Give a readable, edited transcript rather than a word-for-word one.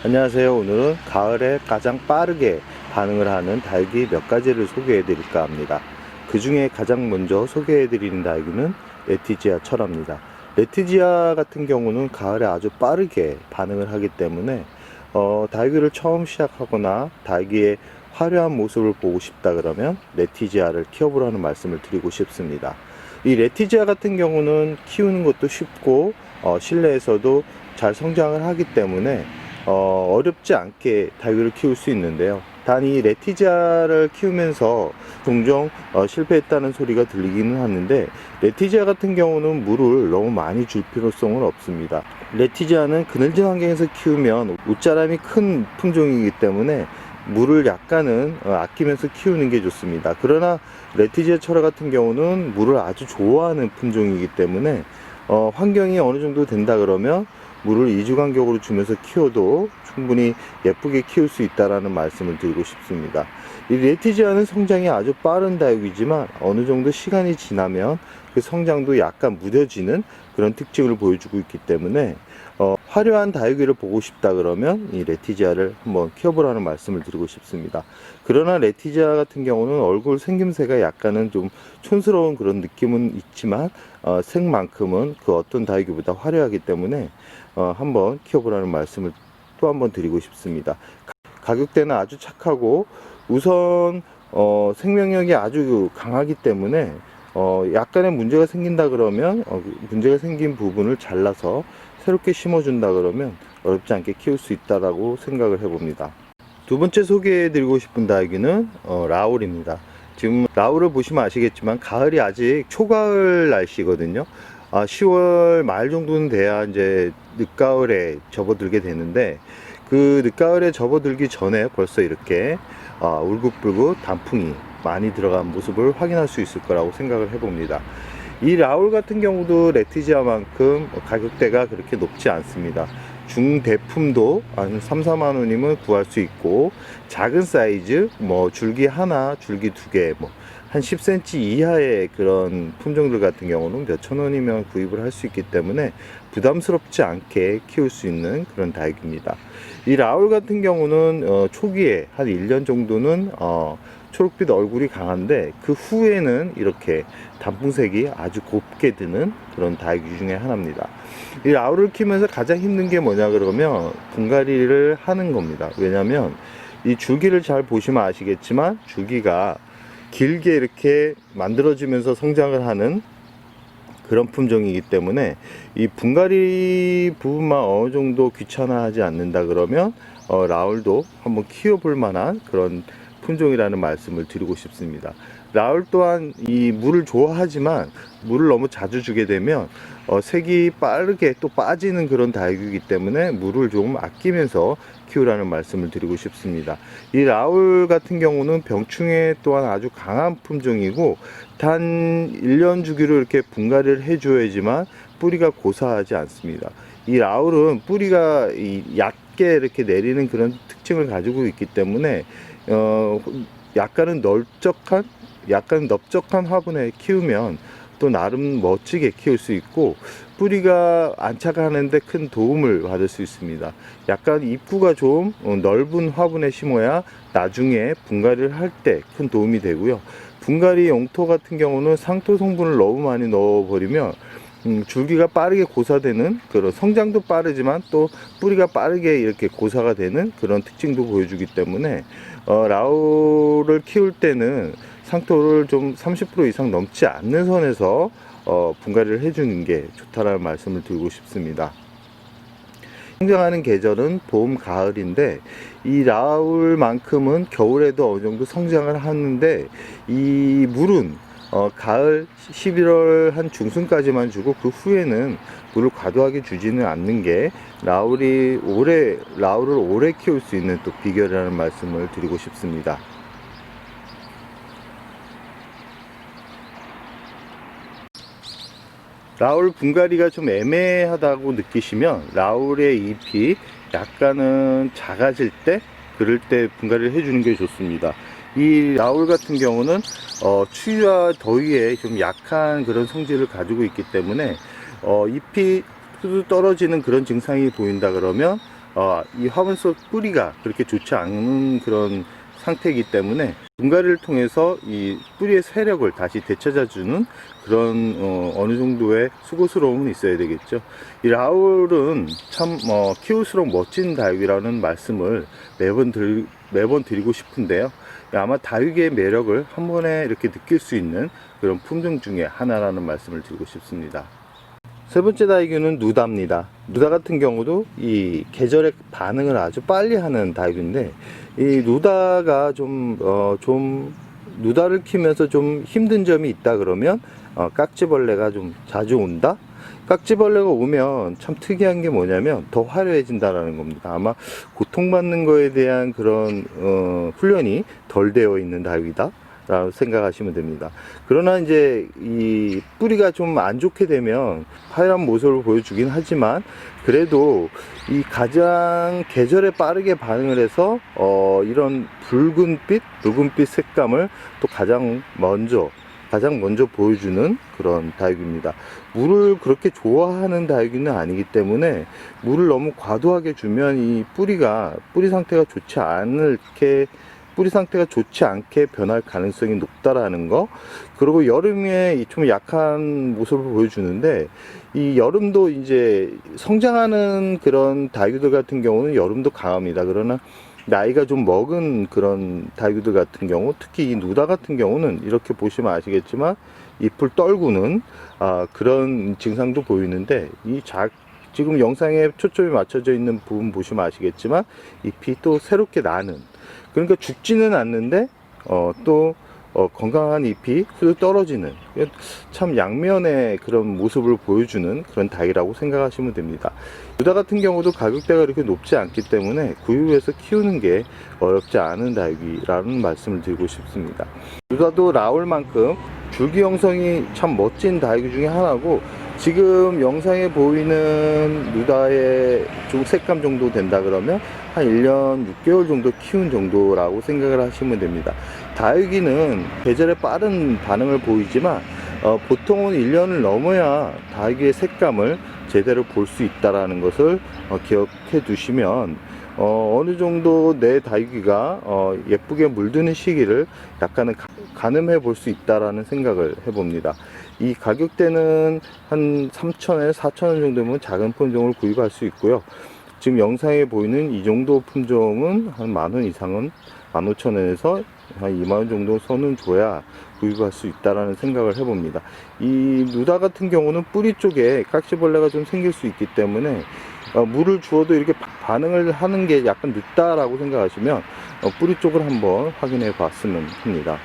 안녕하세요. 오늘은 가을에 가장 빠르게 반응을 하는 다육이 몇 가지를 소개해 드릴까 합니다. 그 중에 가장 먼저 소개해 드리는 다육이는 레티지아 철화입니다. 레티지아 같은 경우는 가을에 아주 빠르게 반응을 하기 때문에 다육이를 처음 시작하거나 다육이의 화려한 모습을 보고 싶다 그러면 레티지아를 키워보라는 말씀을 드리고 싶습니다. 이 레티지아 같은 경우는 키우는 것도 쉽고 실내에서도 잘 성장을 하기 때문에 어렵지 않게 다육이를 키울 수 있는데요. 단 이 레티지아를 키우면서 종종 실패했다는 소리가 들리기는 하는데, 레티지아 같은 경우는 물을 너무 많이 줄 필요성은 없습니다. 레티지아는 그늘진 환경에서 키우면 옷자람이 큰 품종이기 때문에 물을 약간은 아끼면서 키우는 게 좋습니다. 그러나 레티지아 철화 같은 경우는 물을 아주 좋아하는 품종이기 때문에 환경이 어느 정도 된다 그러면 물을 이주간격으로 주면서 키워도 충분히 예쁘게 키울 수 있다는 말씀을 드리고 싶습니다. 이 레티지아는 성장이 아주 빠른 다육이지만 어느 정도 시간이 지나면 그 성장도 약간 무뎌지는 그런 특징을 보여주고 있기 때문에 화려한 다육이를 보고 싶다 그러면 이 레티지아를 한번 키워보라는 말씀을 드리고 싶습니다. 그러나 레티지아 같은 경우는 얼굴 생김새가 약간은 좀 촌스러운 그런 느낌은 있지만 색만큼은 그 어떤 다육이보다 화려하기 때문에 한번 키워보라는 말씀을 또 한번 드리고 싶습니다. 가격대는 아주 착하고 우선 생명력이 아주 강하기 때문에 약간의 문제가 생긴다 그러면 문제가 생긴 부분을 잘라서 새롭게 심어준다 그러면 어렵지 않게 키울 수 있다라고 생각을 해봅니다. 두 번째 소개해드리고 싶은 다육이는 라울입니다. 지금 라울을 보시면 아시겠지만 가을이 아직 초가을 날씨거든요. 10월 말 정도는 돼야 이제 늦가을에 접어들게 되는데, 그 늦가을에 접어들기 전에 벌써 이렇게 울긋불긋 단풍이 많이 들어간 모습을 확인할 수 있을 거라고 생각을 해봅니다. 이 라울 같은 경우도 레티지아만큼 가격대가 그렇게 높지 않습니다. 중대품도 한 3, 4만 원이면 구할 수 있고, 작은 사이즈 줄기 하나, 줄기 두 개, 한 10cm 이하의 그런 품종들 같은 경우는 몇천 원이면 구입을 할 수 있기 때문에 부담스럽지 않게 키울 수 있는 그런 다육입니다. 이 라울 같은 경우는 초기에 한 1년 정도는 초록빛 얼굴이 강한데, 그 후에는 이렇게 단풍색이 아주 곱게 드는 그런 다육이 중에 하나입니다. 이 라울을 키우면서 가장 힘든 게 뭐냐 그러면 분갈이를 하는 겁니다. 왜냐면 이 줄기를 잘 보시면 아시겠지만 줄기가 길게 이렇게 만들어지면서 성장을 하는 그런 품종이기 때문에 이 분갈이 부분만 어느 정도 귀찮아하지 않는다 그러면 라울도 한번 키워볼 만한 그런 품종이라는 말씀을 드리고 싶습니다. 라울 또한 이 물을 좋아하지만 물을 너무 자주 주게 되면 색이 빠르게 또 빠지는 그런 다육이기 때문에 물을 좀 아끼면서 키우라는 말씀을 드리고 싶습니다. 이 라울 같은 경우는 병충해 또한 아주 강한 품종이고, 단 1년 주기로 이렇게 분갈이를 해줘야지만 뿌리가 고사하지 않습니다. 이 라울은 뿌리가 얕게 이렇게 내리는 그런 특징을 가지고 있기 때문에 약간 넓적한 화분에 키우면 또 나름 멋지게 키울 수 있고, 뿌리가 안착하는데 큰 도움을 받을 수 있습니다. 약간 입구가 좀 넓은 화분에 심어야 나중에 분갈이를 할 때 큰 도움이 되고요. 분갈이 용토 같은 경우는 상토 성분을 너무 많이 넣어버리면 줄기가 빠르게 고사되는, 그런 성장도 빠르지만 또 뿌리가 빠르게 이렇게 고사가 되는 그런 특징도 보여주기 때문에 라울을 키울 때는 상토를 좀 30% 이상 넘지 않는 선에서 분갈이를 해주는 게 좋다라는 말씀을 드리고 싶습니다. 성장하는 계절은 봄, 가을인데 이 라울만큼은 겨울에도 어느 정도 성장을 하는데, 이 물은 가을 11월 한 중순까지만 주고 그 후에는 물을 과도하게 주지는 않는 게 라울을 오래 키울 수 있는 또 비결이라는 말씀을 드리고 싶습니다. 라울 분갈이가 좀 애매하다고 느끼시면 라울의 잎이 약간은 작아질 때, 그럴 때 분갈이를 해주는 게 좋습니다. 이 라울 같은 경우는 추위와 더위에 좀 약한 그런 성질을 가지고 있기 때문에 잎이 떨어지는 그런 증상이 보인다 그러면 이 화분 속 뿌리가 그렇게 좋지 않은 그런 상태이기 때문에 분갈이를 통해서 이 뿌리의 세력을 다시 되찾아주는 그런 어느 정도의 수고스러움은 있어야 되겠죠. 이 라울은 참 키울수록 멋진 다육이라는 말씀을 매번 드리고 싶은데요. 아마 다육의 매력을 한 번에 이렇게 느낄 수 있는 그런 품종 중에 하나라는 말씀을 드리고 싶습니다. 세 번째 다육이는 누다입니다. 누다 같은 경우도 이 계절에 반응을 아주 빨리 하는 다육인데, 이 누다가 누다를 키우면서 좀 힘든 점이 있다 그러면 깍지벌레가 좀 자주 온다. 깍지벌레가 오면 참 특이한 게 뭐냐면 더 화려해진다라는 겁니다. 아마 고통받는 거에 대한 그런 훈련이 덜 되어 있는 다육이다 라고 생각하시면 됩니다. 그러나 이제 이 뿌리가 좀 안 좋게 되면 하얀 모습을 보여주긴 하지만, 그래도 이 가장 계절에 빠르게 반응을 해서 이런 붉은빛 색감을 또 가장 먼저 보여주는 그런 다육입니다. 물을 그렇게 좋아하는 다육이는 아니기 때문에 물을 너무 과도하게 주면 이 뿌리 상태가 좋지 않게 변할 가능성이 높다라는 거. 그리고 여름에 좀 약한 모습을 보여주는데, 이 여름도 이제 성장하는 그런 다육이들 같은 경우는 여름도 강합니다. 그러나 나이가 좀 먹은 그런 다육이들 같은 경우, 특히 이 누다 같은 경우는 이렇게 보시면 아시겠지만 잎을 떨구는 그런 증상도 보이는데, 지금 영상에 초점이 맞춰져 있는 부분 보시면 아시겠지만 잎이 또 새롭게 나는, 그러니까 죽지는 않는데 또 건강한 잎이 후들 떨어지는, 참 양면의 그런 모습을 보여주는 그런 다육이라고 생각하시면 됩니다. 누다 같은 경우도 가격대가 그렇게 높지 않기 때문에 구입해서 키우는 게 어렵지 않은 다육이라는 말씀을 드리고 싶습니다. 누다도 라울만큼 줄기 형성이 참 멋진 다육이 중에 하나고, 지금 영상에 보이는 누다의 좀 색감 정도 된다 그러면 한 1년 6개월 정도 키운 정도라고 생각을 하시면 됩니다. 다육이는 계절에 빠른 반응을 보이지만 보통은 1년을 넘어야 다육이의 색감을 제대로 볼 수 있다는 것을 기억해 두시면 어느 정도 내 다육이가 예쁘게 물드는 시기를 약간은 가늠해 볼 수 있다라는 생각을 해봅니다. 이 가격대는 한 3,000원, 4,000원 정도면 작은 품종을 구입할 수 있고요. 지금 영상에 보이는 이 정도 품종은 한 10,000원 이상은 15,000원에서 한 20,000원 정도 선은 줘야 구입할 수 있다라는 생각을 해봅니다. 이 누다 같은 경우는 뿌리 쪽에 깍지벌레가 좀 생길 수 있기 때문에 물을 주어도 이렇게 반응을 하는 게 약간 늦다라고 생각하시면 뿌리 쪽을 한번 확인해 봤으면 합니다.